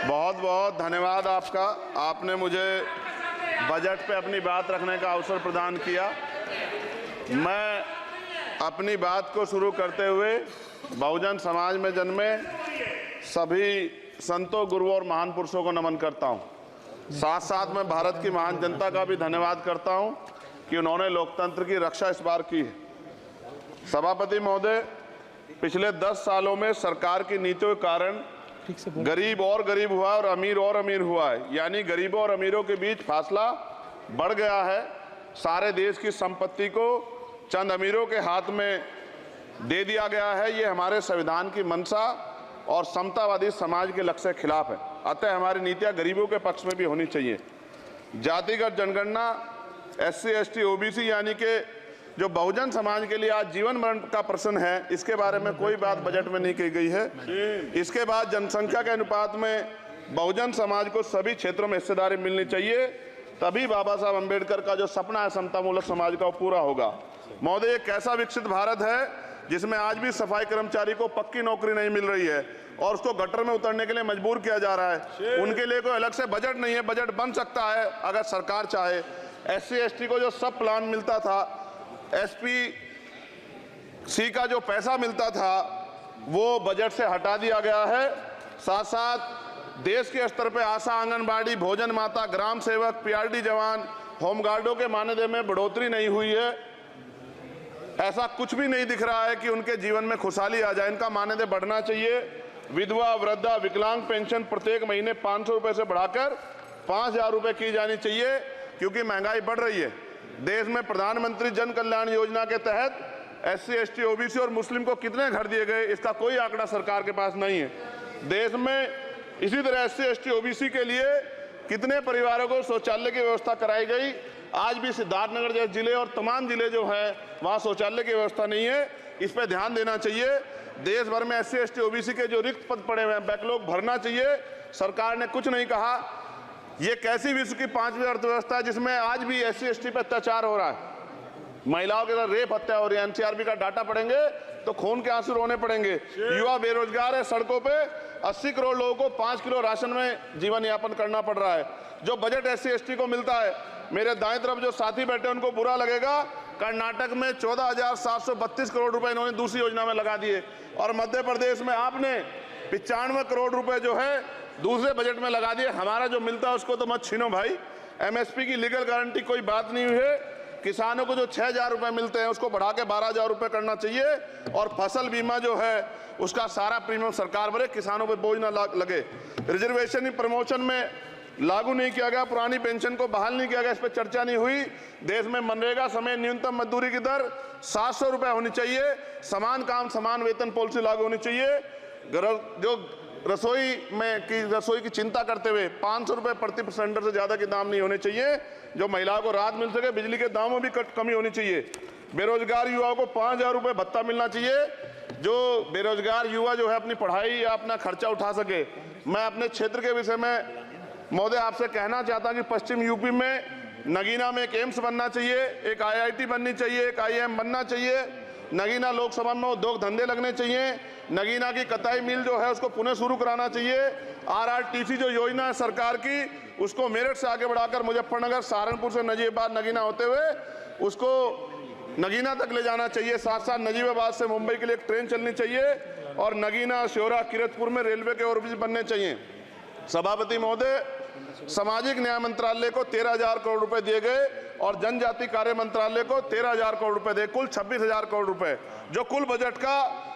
बहुत बहुत धन्यवाद आपका। आपने मुझे बजट पे अपनी बात रखने का अवसर प्रदान किया। मैं अपनी बात को शुरू करते हुए बहुजन समाज में जन्मे सभी संतों, गुरुओं और महान पुरुषों को नमन करता हूं। साथ साथ मैं भारत की महान जनता का भी धन्यवाद करता हूं कि उन्होंने लोकतंत्र की रक्षा इस बार की है। सभापति महोदय, पिछले 10 सालों में सरकार की नीतियों के कारण गरीब और गरीब हुआ और अमीर हुआ है, यानी गरीबों और अमीरों के बीच फासला बढ़ गया है। सारे देश की संपत्ति को चंद अमीरों के हाथ में दे दिया गया है। ये हमारे संविधान की मंशा और समतावादी समाज के लक्ष्य के खिलाफ है। अतः हमारी नीतियां गरीबों के पक्ष में भी होनी चाहिए। जातिगत जनगणना, SC, ST, OBC यानी कि जो बहुजन समाज के लिए आज जीवन मरण का प्रश्न है, इसके बारे में कोई बात बजट में नहीं की गई है। इसके बाद जनसंख्या के अनुपात में बहुजन समाज को सभी क्षेत्रों में हिस्सेदारी मिलनी चाहिए, तभी बाबा साहब अम्बेडकर का जो सपना है समतामूलक समाज का, वो पूरा होगा। महोदय, एक ऐसा विकसित भारत है जिसमें आज भी सफाई कर्मचारी को पक्की नौकरी नहीं मिल रही है और उसको गटर में उतरने के लिए मजबूर किया जा रहा है। उनके लिए कोई अलग से बजट नहीं है। बजट बन सकता है अगर सरकार चाहे। SC, ST को जो सब प्लान मिलता था, SPC का जो पैसा मिलता था, वो बजट से हटा दिया गया है। साथ साथ देश के स्तर पे आशा, आंगनबाड़ी, भोजन माता, ग्राम सेवक, PRD जवान, होमगार्डों के मानदेय में बढ़ोतरी नहीं हुई है। ऐसा कुछ भी नहीं दिख रहा है कि उनके जीवन में खुशहाली आ जाए। इनका मानदेय बढ़ना चाहिए। विधवा, वृद्धा, विकलांग पेंशन प्रत्येक महीने 500 रुपए से बढ़ाकर 5000 रुपए की जानी चाहिए, क्योंकि महंगाई बढ़ रही है। देश में प्रधानमंत्री जन कल्याण योजना के तहत SC, ST, OBC और मुस्लिम को कितने घर दिए गए, इसका कोई आंकड़ा सरकार के पास नहीं है। देश में इसी तरह SC, ST, OBC के लिए कितने परिवारों को शौचालय की व्यवस्था कराई गई। आज भी सिद्धार्थनगर जैसे जिले और तमाम जिले जो है वहाँ शौचालय की व्यवस्था नहीं है। इस पर ध्यान देना चाहिए। देश भर में SC, ST, OBC के जो रिक्त पद पड़े हुए हैं, बैकलॉग भरना चाहिए। सरकार ने कुछ नहीं कहा। ये कैसी विश्व की 5वीं अर्थव्यवस्था है जिसमें आज भी SC, ST पे अत्याचार हो रहा है, महिलाओं के साथ रेप हत्या हो रही है। NCRB का डाटा पढ़ेंगे तो खून के आंसू रोने पड़ेंगे। युवा बेरोजगार है, सड़कों पे 80 करोड़ लोगों को 5 किलो राशन में जीवन यापन करना पड़ रहा है। जो बजट SC, ST को मिलता है, मेरे दाएं तरफ जो साथी बैठे उनको बुरा लगेगा, कर्नाटक में 14,732 करोड़ रुपए इन्होंने दूसरी योजना में लगा दिए और मध्य प्रदेश में आपने 95 करोड़ रुपए जो है दूसरे बजट में लगा दिए। हमारा जो मिलता है उसको तो मत छीनो भाई। MSP की लीगल गारंटी कोई बात नहीं हुई है। किसानों को जो 6,000 रुपए मिलते हैं उसको बढ़ा के 12,000 रुपए करना चाहिए और फसल बीमा जो है उसका सारा प्रीमियम सरकार भरे, किसानों पर बोझ ना लगे। रिजर्वेशन प्रमोशन में लागू नहीं किया गया, पुरानी पेंशन को बहाल नहीं किया गया, इस पर चर्चा नहीं हुई। देश में मनरेगा समय न्यूनतम मजदूरी की दर 700 रुपए होनी चाहिए। समान काम समान वेतन पॉलिसी लागू होनी चाहिए। जो रसोई की चिंता करते हुए 500 रुपए प्रति सिलेंडर से ज्यादा के दाम नहीं होने चाहिए, जो महिलाओं को राहत मिल सके। बिजली के दामों में भी कमी होनी चाहिए। बेरोजगार युवाओं को 5,000 रुपए भत्ता मिलना चाहिए, जो बेरोजगार युवा जो है अपनी पढ़ाई या अपना खर्चा उठा सके। मैं अपने क्षेत्र के विषय में महोदय आपसे कहना चाहता हूं कि पश्चिम यूपी में नगीना में एक एम्स बनना चाहिए, एक IIT बननी चाहिए, एक IIM बनना चाहिए। नगीना लोकसभा में उद्योग धंधे लगने चाहिए। नगीना की कताई मिल जो है उसको पुनः शुरू कराना चाहिए। RRTC जो योजना है सरकार की, उसको मेरठ से आगे बढ़ाकर मुजफ्फरनगर, सहारनपुर से नजीबाबाद नगीना होते हुए उसको नगीना तक ले जाना चाहिए। साथ साथ नजीबाबाद से मुंबई के लिए एक ट्रेन चलनी चाहिए और नगीना, श्योरा, किरतपुर में रेलवे के ओवरब्रिज बनने चाहिए। सभापति महोदय, सामाजिक न्याय मंत्रालय को 13,000 करोड़ रुपए दिए गए और जनजाति कार्य मंत्रालय को 13,000 करोड़ रुपए दिए, कुल 26,000 करोड़ रुपए, जो कुल बजट का